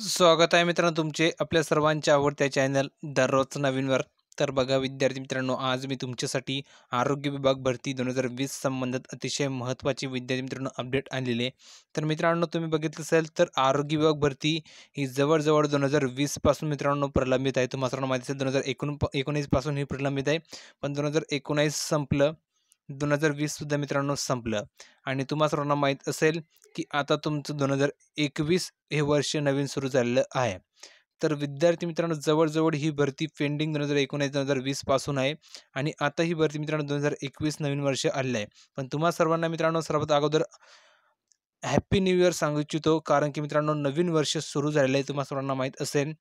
स्वागत आहे मित्रांनो तुमचे आपल्या सर्वांच्या आवडत्या चॅनल दररोज नवीनवर. तर बघा विद्यार्थी मित्रांनो, आज मी तुमच्यासाठी आरोग्य विभाग भरती 2020 संबंधित अतिशय महत्त्वाची विद्यार्थी मित्रांनो अपडेट आणलेली आहे. तर मित्रांनो, तुम्ही बघितलं असेल तर आरोग्य विभाग भरती ही जवळ-जवळ 2020 पासून मित्रांनो प्रलंबित आहे. तुम्हाला सर्वांना माहिती असेल 2019 पासून ही प्रलंबित आहे. पण 2019 संपलं, 2020 सुद्धा मित्रांनो संपलं आणि तुम्हा सर्वांना माहीत असेल की आता तुमचं 2021 हे वर्ष नवीन सुरू झालेलं आहे. तर विद्यार्थी मित्रांनो, जवळ-जवळ ही भरती पेंडिंग 2019-2020 पासून आहे आणि आता ही भरती मित्रांनो 2021 नवीन वर्ष आलेलं आहे. पण तुम्हा सर्वांना मित्रांनो, सर्वात अगोदर हॅपी न्यू इयर सांगू इच्छितो, कारण की मित्रांनो नवीन वर्ष सुरू झालेलं आहे, तुम्हा सर्वांना माहीत असेल.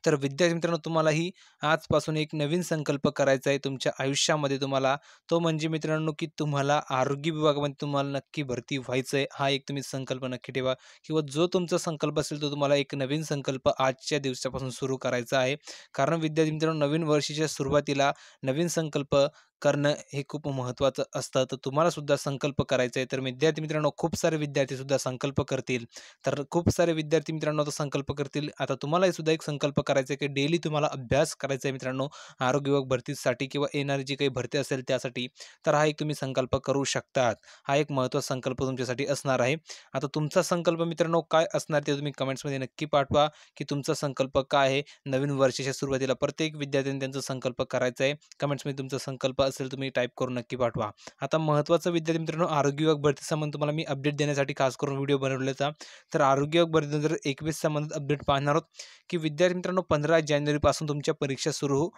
तर विद्यार्थी मित्रांनो, तुम्हालाही आजपासून एक नवीन संकल्प करायचा आहे तुमच्या आयुष्यामध्ये तुम्हाला. तो म्हणजे मित्रांनो, की तुम्हाला आरोग्य विभागामध्ये तुम्हाला नक्की भरती व्हायचं आहे. हा एक तुम्ही संकल्प नक्की ठेवा, किंवा जो तुमचा संकल्प असेल तो तुम्हाला एक नवीन संकल्प आजच्या दिवसापासून सुरू करायचा आहे. कारण विद्यार्थी मित्रांनो, नवीन वर्षाच्या सुरुवातीला नवीन संकल्प करणं हे खूप महत्त्वाचं असतं. तर तुम्हाला सुद्धा संकल्प करायचा आहे. तर विद्यार्थी मित्रांनो, खूप सारे विद्यार्थी सुद्धा संकल्प करतील. तर खूप सारे विद्यार्थी मित्रांनो आता संकल्प करतील. आता तुम्हालाही सुद्धा एक संकल्प करायचा आहे, की डेली तुम्हाला अभ्यास करायचा आहे मित्रांनो, आरोग्य विभाग भरतीसाठी किंवा येणारी जी काही भरती असेल त्यासाठी. तर हा एक तुम्ही संकल्प करू शकतात. हा एक महत्त्वाचा संकल्प तुमच्यासाठी असणार आहे. आता तुमचा संकल्प मित्रांनो काय असणार ते तुम्ही कमेंट्समध्ये नक्की पाठवा, की तुमचा संकल्प काय आहे. नवीन वर्षाच्या सुरुवातीला प्रत्येक विद्यार्थ्यांनी त्यांचा संकल्प करायचा आहे. कमेंट्समध्ये तुमचा संकल्प असेल तुम्ही टाईप करून नक्की पाठवा. आता महत्त्वाचं विद्यार्थी मित्रांनो, आरोग्य विभाग भरतीसंबंधी तुम्हाला मी अपडेट देण्यासाठी खास करून व्हिडिओ बनवलेला. तर आरोग्य विभाग भरती 2021 संबंधित अपडेट पाहणार आहोत, की विद्यार्थी मित्रांनो 15 जानेवारीपासून तुमच्या परीक्षा सुरू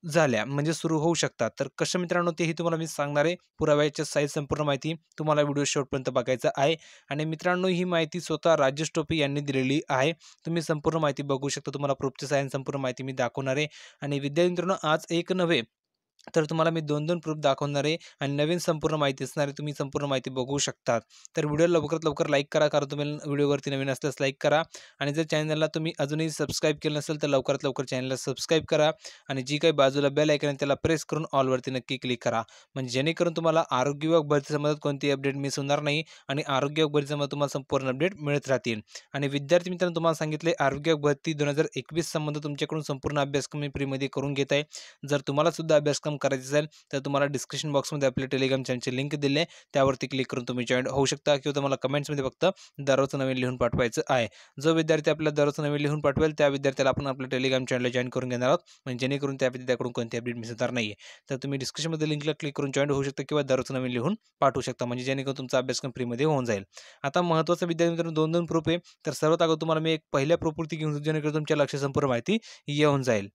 झाल्या, म्हणजे सुरू होऊ शकतात. तर कसं मित्रांनो, तेही तुम्हाला मी सांगणार आहे. पुराव्याच्या सहित संपूर्ण माहिती तुम्हाला व्हिडिओ शेवटपर्यंत बघायचा आहे. आणि मित्रांनो, ही माहिती स्वतः राजेश टोपे यांनी दिलेली आहे. तुम्ही संपूर्ण माहिती बघू शकता. तुम्हाला प्रूफच्या सहाय्याने संपूर्ण माहिती मी दाखवणार आहे. आणि विद्यार्थी मित्रांनो, आज एक नव्हे तर तुम्हाला मी 2-2 प्रूफ दाखवणार आहे आणि नवीन संपूर्ण माहिती असणार आहे. तुम्ही संपूर्ण माहिती बघू शकता. तर व्हिडिओ लवकरात लवकर लाईक करा, कारण तुम्ही व्हिडिओवरती नवीन असल्यास लाईक करा. आणि जर चॅनलला तुम्ही अजूनही सबस्क्राईब केलं नसेल तर लवकरात लवकर चॅनलला सबस्क्राईब करा. आणि जी काही बाजूला बेल आयकॉन आहे त्याला प्रेस करून ऑलवरती नक्की क्लिक करा. म्हणजे जेणेकरून तुम्हाला आरोग्य विभाग भरतीसंबंधात कोणतीही अपडेट मिस होणार नाही आणि आरोग्य विभाग भरतीसंबंधात तुम्हाला संपूर्ण अपडेट मिळत राहतील. आणि विद्यार्थी मित्रांनो, तुम्हाला सांगितले आरोग्य विभाग भरती 2021 संबंध तुमच्याकडून संपूर्ण अभ्यासक्रम मी फ्रीमध्ये करून घेत आहे. जर तुम्हाला सुद्धा अभ्यासक्रम करायचा असेल तर तुम्हाला डिस्क्रिप्शन बॉक्समध्ये आपल्या टेलिग्राम चॅनलची लिंक दिली आहे, त्यावरती क्लिक करून तुम्ही जॉईन होऊ शकता, किंवा तुम्हाला कमेंट्समध्ये फक्त दररोज नवीन लिहून पाठवायचं आहे. जो विद्यार्थी आपल्याला दररोज नवीन लिहून पाठवेल त्या विद्यार्थ्याला आपण आपल्या टेलिग्राम चॅनलला जॉईन करून घेणार आहोत, म्हणजे जेणेकरून त्या विद्यार्थ्याकडून कोणती अपडेट मिस होणार नाही. तर तुम्ही डिस्क्रिप्शनमध्ये लिंकला क्लिक करून जॉईन होऊ शकता, किंवा दररोज नवीन लिहून पाठवू शकता, म्हणजे जेणेकरून तुमचा अभ्यासक्रम फ्रीमध्ये होऊन जाईल. आता महत्त्वाचं विद्यार्थी मित्रांनो, 2-2 प्रूफ आहे. तर सर्वात अगोदर तुम्हाला मी एक पहिल्या प्रूफवरती घेऊन जाऊ, जेणेकरून तुमच्या लक्षात संपूर्ण माहिती येऊन जाईल.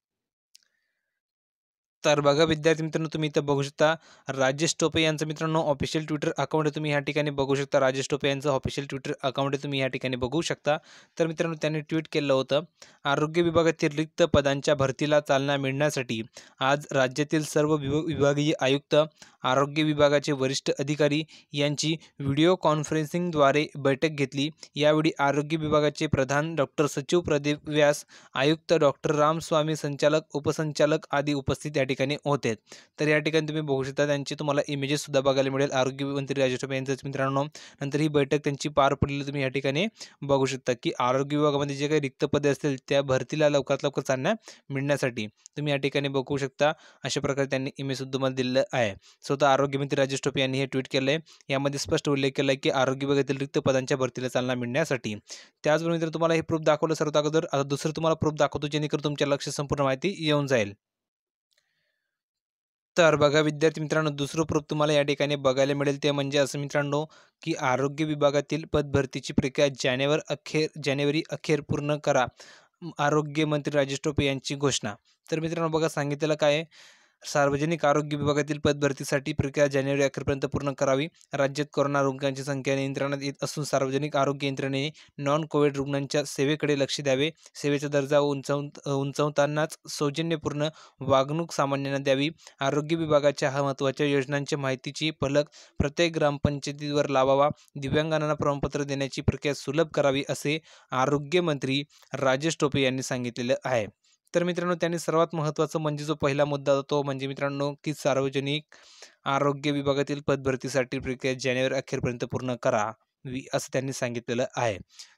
तर बघा विद्यार्थी मित्रांनो, तुम्ही इथं बघू शकता राजेश टोपे यांचं मित्रांनो ऑफिशियल ट्विटर अकाउंट आहे. तुम्ही या ठिकाणी बघू शकता राजेश टोपे यांचं ऑफिशियल ट्विटर अकाउंट आहे. तुम्ही या ठिकाणी बघू शकता. तर मित्रांनो, त्यांनी ट्विट केलं होतं, आरोग्य विभागातील रिक्त पदांच्या भरतीला चालना मिळण्यासाठी आज राज्यातील सर्व विभागीय आयुक्त, आरोग्य विभागाचे वरिष्ठ अधिकारी यांची व्हिडिओ कॉन्फरन्सिंगद्वारे बैठक घेतली. यावेळी आरोग्य विभागाचे प्रधान डॉक्टर सचिव प्रदीप व्यास, आयुक्त डॉक्टर रामस्वामी, संचालक, उपसंचालक आदी उपस्थित या ठिकाणी होते. तर या ठिकाणी तुम्ही बघू शकता त्यांची तुम्हाला इमेजेस सुद्धा बघायला मिळेल. आरोग्य मंत्री राजेश टोपे यांचंच मित्रांनो. नंतर ही बैठक त्यांची पार पडलेली तुम्ही या ठिकाणी बघू शकता, की आरोग्य विभागामध्ये जे काही रिक्त पदे असतील त्या भरतीला लवकरात लवकर चालना मिळण्यासाठी तुम्ही या ठिकाणी बघू शकता. अशा प्रकारे त्यांनी इमेज सुद्धा तुम्हाला दिलेलं आहे. स्वतः आरोग्यमंत्री राजेश टोपे यांनी हे ट्विट केलं आहे. यामध्ये स्पष्ट उल्लेख केला आहे, की आरोग्य विभागातील रिक्त पदांच्या भरतीला चालना मिळण्यासाठी. त्याचबरोबर मित्र तुम्हाला हे प्रूफ दाखवलं सर्वात अगोदर. आता दुसरं तुम्हाला प्रूफ दाखवतो, जेणेकरून तुमच्या लक्षात संपूर्ण माहिती येऊन जाईल. तर बघा विद्यार्थी मित्रांनो, दुसरं प्रूफ तुम्हाला या ठिकाणी बघायला मिळेल, ते म्हणजे असं मित्रांनो, की आरोग्य विभागातील पदभरतीची प्रक्रिया जानेवारी अखेर पूर्ण करा. आरोग्य मंत्री राजेश टोपे यांची घोषणा. तर मित्रांनो बघा, सांगितलेलं काय आहे, सार्वजनिक आरोग्य विभागातील पदभरतीसाठी प्रक्रिया जानेवारी अखेरपर्यंत पूर्ण करावी. राज्यात कोरोना रुग्णांची संख्या नियंत्रणात येत असून सार्वजनिक आरोग्य यंत्रणेने नॉन कोविड रुग्णांच्या सेवेकडे लक्ष द्यावे. सेवेचा दर्जा उंचावतानाच सौजन्यपूर्ण वागणूक सामान्यांना द्यावी. आरोग्य विभागाच्या महत्त्वाच्या योजनांच्या माहितीची फलक प्रत्येक ग्रामपंचायतीवर लावावा. दिव्यांगांना प्रमाणपत्र देण्याची प्रक्रिया सुलभ करावी, असे आरोग्यमंत्री राजेश टोपे यांनी सांगितलेलं आहे. तर मित्रांनो, त्यांनी सर्वात महत्त्वाचं म्हणजे जो पहिला मुद्दा होता तो म्हणजे मित्रांनो, की सार्वजनिक आरोग्य विभागातील पदभरतीसाठी प्रक्रिया जानेवारी अखेरपर्यंत पूर्ण करा. असं त्यांनी सांगितलेलं आहे.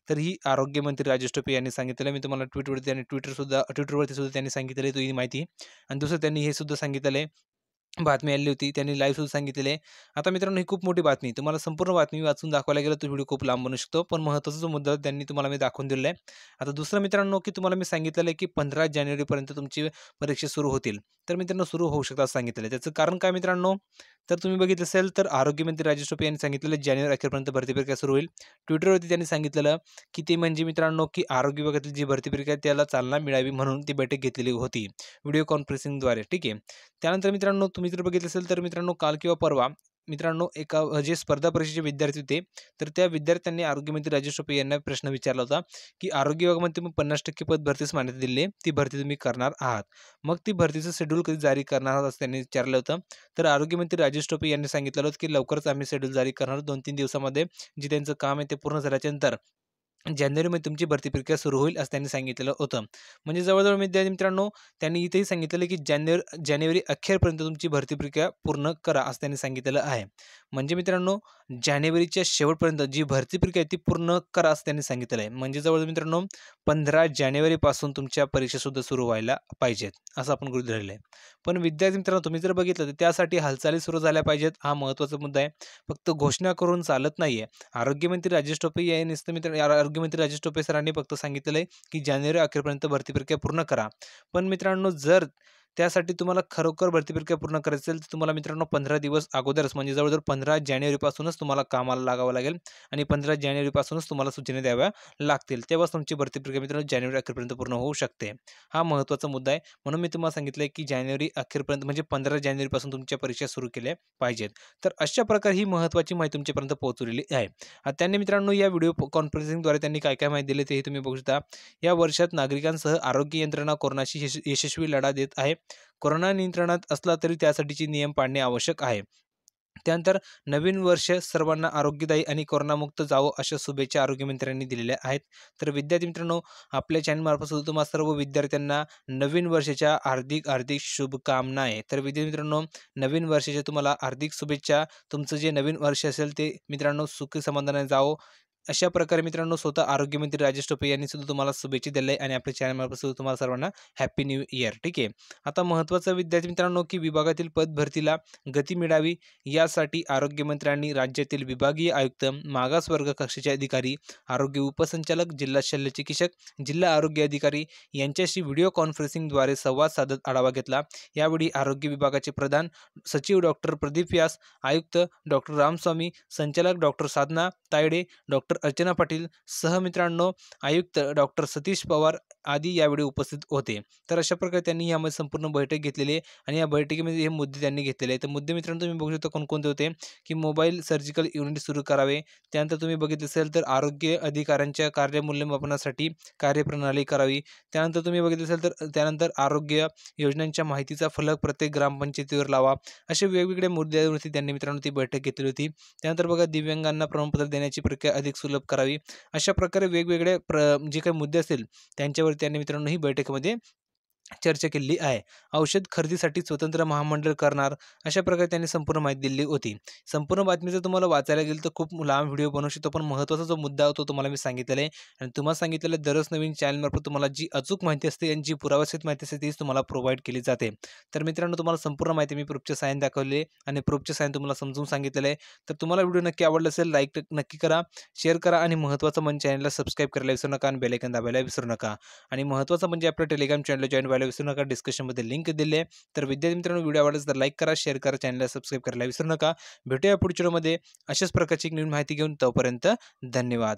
तर ही आरोग्यमंत्री राजेश टोपे यांनी सांगितलेलं. मी तुम्हाला ट्विटरवरती सुद्धा त्यांनी सांगितलेली ही माहिती. आणि दुसरं त्यांनी हे सुद्धा सांगितलेलं आहे, बातमी आली होती. त्यांनी लाईव्ह सुद्धा सांगितलेलं आहे. आता मित्रांनो, ही खूप मोठी बातमी. तुम्हाला संपूर्ण बातमी वाचून दाखवायला गेलं तर व्हिडिओ खूप लांब बनू शकतो. पण महत्त्वाचा जो मुद्दा त्यांनी तुम्हाला मी दाखवून दिलेला आहे. आता दुसरं मित्रांनो, की तुम्हाला मी सांगितलेलं आहे, की 15 जानेवारीपर्यंत तुमची परीक्षा सुरू होतील. तर मित्रांनो, सुरू होऊ शकतात असं सांगितलेलं आहे. त्याचं कारण काय मित्रांनो? तर तुम्ही बघितलं असेल तर आरोग्यमंत्री राजेश टोपे यांनी सांगितलेलं जानेवारी अखेरपर्यंत भरती प्रक्रिया सुरू होईल. ट्विटरवरती त्यांनी सांगितलेलं, की ते म्हणजे मित्रांनो, की आरोग्य विभागातील जी भरती प्रक्रिया आहे त्याला चालना मिळावी म्हणून ती बैठक घेतलेली होती. व्हिडिओ कॉन्फरन्सिंगद्वारे. ठीक आहे. त्यानंतर मित्रांनो, तुम्ही जर बघितलं असेल तर मित्रांनो, काल किंवा परवा मित्रांनो एका जे स्पर्धा परीक्षेचे विद्यार्थी होते, तर त्या विद्यार्थ्यांनी आरोग्यमंत्री राजेश टोपे यांना प्रश्न विचारला होता, की आरोग्य विभागामध्ये तुम्ही 50% पद भरतीस मान्यता दिली आहे, ती भरती तुम्ही करणार आहात. मग ती भरतीचं शेड्यूल कधी जारी करणार आहात असं त्यांनी विचारलं होतं. तर आरोग्यमंत्री राजेश टोपे यांनी सांगितलं होतं, की लवकरच आम्ही शेड्यूल जारी करणार 2-3 दिवसामध्ये. जे त्यांचं काम आहे ते पूर्ण झाल्याच्यानंतर जानेवारीमध्ये तुमची भरती प्रक्रिया सुरू होईल असं त्यांनी सांगितलेलं होतं. म्हणजे जवळ-जवळ विद्यार्थी मित्रांनो, त्यांनी इथेही सांगितलेलं की जानेवारी अखेरपर्यंत तुमची भरती प्रक्रिया पूर्ण करा असं त्यांनी सांगितलेलं आहे. म्हणजे मित्रांनो, जानेवारीच्या शेवटपर्यंत जी भरती प्रक्रिया आहे ती पूर्ण करा असं त्यांनी सांगितलेलं आहे. म्हणजे जवळ मित्रांनो 15 जानेवारीपासून तुमच्या परीक्षासुद्धा सुरू व्हायला पाहिजेत, असं आपण गृहीत धरलं आहे. पण विद्यार्थी मित्रांनो, तुम्ही जर बघितलं तर त्यासाठी हालचाली सुरू झाल्या पाहिजेत, हा महत्त्वाचा मुद्दा आहे. फक्त घोषणा करून चालत नाहीये. आरोग्यमंत्री राजेश टोपे यांनी आरोग्यमंत्री राजेश टोपे सरांनी फक्त सांगितलेलं आहे, की जानेवारी अखेरपर्यंत भरती प्रक्रिया पूर्ण करा. पण मित्रांनो, जर त्यासाठी तुम्हाला खरोखर भरती प्रक्रिया पूर्ण करायची असेल, तर तुम्हाला मित्रांनो 15 दिवस अगोदरच म्हणजे जवळ-जवळ 15 जानेवारीपासूनच तुम्हाला कामाला लागावं लागेल आणि 15 जानेवारीपासूनच तुम्हाला सूचना द्याव्या लागतील. तेव्हाच तुमची भरती प्रक्रिया मित्रांनो जानेवारी अखेरपर्यंत पूर्ण होऊ शकते. हा महत्त्वाचा मुद्दा आहे. म्हणून मी तुम्हाला सांगितलंय, की जानेवारी अखेरपर्यंत म्हणजे 15 जानेवारीपासून तुमच्या परीक्षा सुरू केल्या पाहिजेत. तर अशा प्रकारे ही महत्त्वाची माहिती तुमच्यापर्यंत पोहोचवलेली आहे. त्यांनी मित्रांनो या व्हिडिओ कॉन्फरन्सिंगद्वारे त्यांनी काय-काय माहिती दिली तेही तुम्ही बघू शकता. या वर्षात नागरिकांसह आरोग्य यंत्रणा कोरोनाशी यशस्वी लढा देत आहे. कोरोना नियंत्रणात असला तरी त्यासाठीचे नियम पाळणे आवश्यक आहे. त्यानंतर नवीन वर्ष सर्वांना आरोग्यदायी आणि कोरोनामुक्त जावो अशा शुभेच्छा आरोग्यमंत्र्यांनी दिलेल्या आहेत. तर विद्यार्थी मित्रांनो, आपल्या चॅनलमार्फत सुद्धा तुम्हा सर्व विद्यार्थ्यांना नवीन वर्षाच्या हार्दिक हार्दिक शुभकामना आहे. तर विद्यार्थी मित्रांनो, नवीन वर्षाच्या तुम्हाला हार्दिक शुभेच्छा. तुमचं जे नवीन वर्ष असेल ते मित्रांनो सुखी समाधानाने जावो. अशा प्रकारे मित्रांनो, स्वतः आरोग्यमंत्री राजेश टोपे यांनी सुद्धा तुम्हाला शुभेच्छा दिल्या आहे आणि आपल्या चॅनलमार्फत सुद्धा तुम्हाला सर्वांना हॅपी न्यू इयर. ठीक आहे. आता महत्त्वाचं विद्यार्थी मित्रांनो, की विभागातील पद भरतीला गती मिळावी यासाठी आरोग्यमंत्र्यांनी राज्यातील विभागीय आयुक्त, मागासवर्ग कक्षाचे अधिकारी, आरोग्य उपसंचालक, जिल्हा शल्यचिकित्सक, जिल्हा आरोग्य अधिकारी यांच्याशी व्हिडिओ कॉन्फरन्सिंगद्वारे संवाद साधत आढावा घेतला. यावेळी आरोग्य विभागाचे प्रधान सचिव डॉक्टर प्रदीप व्यास, आयुक्त डॉक्टर रामस्वामी, संचालक डॉक्टर साधना तायडे, डॉक्टर अर्चना पाटील, सहमित्रांनो आयुक्त डॉक्टर सतीश पवार आदी यावेळी उपस्थित होते. तर अशा प्रकारे त्यांनी यामध्ये संपूर्ण बैठक घेतलेली आहे आणि या बैठकीमध्ये हे मुद्दे त्यांनी घेतलेले आहेत. तर मुद्दे मित्रांनो तुम्ही बघू शकता कोणकोणते होते, की मोबाईल सर्जिकल युनिट सुरू करावे. त्यानंतर तुम्ही बघितलं असेल तर आरोग्य अधिकाऱ्यांच्या कार्य कार्यप्रणाली करावी. त्यानंतर तुम्ही बघितलं असेल तर त्यानंतर आरोग्य योजनांच्या माहितीचा फलक प्रत्येक ग्रामपंचायतीवर लावा. असे वेगवेगळे मुद्द्यावरती त्यांनी मित्रांनो ती बैठक घेतली होती. त्यानंतर बघा, दिव्यांगांना प्रमाणपत्र देण्याची प्रक्रिया अधिक सुलभ करावी. अशा प्रकारे वेगवेगळे जे काही मुद्दे असतील त्यांच्यावर त्यांनी मित्रांनो ही बैठकीमध्ये चर्चा केलेली आहे. औषध खरेदीसाठी स्वतंत्र महामंडळ करणार, अशा प्रकारे त्यांनी संपूर्ण माहिती दिली होती. संपूर्ण बातमी जर तुम्हाला वाचायला गेलं तर खूप लांब व्हिडिओ बनवू शकतो, पण महत्त्वाचा जो मुद्दा होतो तुम्हाला मी सांगितलेला आहे आणि तुम्हाला सांगितलेलं आहे, दररोज नवीन चॅनलमार्फत तुम्हाला जी अचूक माहिती असते आणि जी पुराव्यासहित माहिती असते तीच तुम्हाला प्रोव्हाईड केली जाते. तर मित्रांनो, तुम्हाला संपूर्ण माहिती मी प्रूफच्या साहाय्याने दाखवली आहे आणि प्रूफच्या साहाय्याने तुम्हाला समजून सांगितलेलं आहे. तर तुम्हाला व्हिडिओ नक्की आवडला असेल, लाईक नक्की करा, शेअर करा आणि महत्त्वाचं म्हणजे चॅनलला सबस्क्राईब करायला विसरू नका आणि बेल आयकॉन दाबायला विसरू नका. आणि महत्त्वाचं म्हणजे आपल्या टेलिग्राम चॅनलला जॉइन व्हायला विसरू नका. डिस्क्रिप्शनमध्ये लिंक दिली आहे. तर विद्यार्थी मित्रांनो, व्हिडिओ आवडला तर लाईक करा, शेअर करा, चॅनलला सबस्क्राईब करायला विसरू नका. भेटूया पुढच्या व्हिडिओमध्ये अशाच प्रकारची एक नवीन माहिती घेऊन. तोपर्यंत धन्यवाद.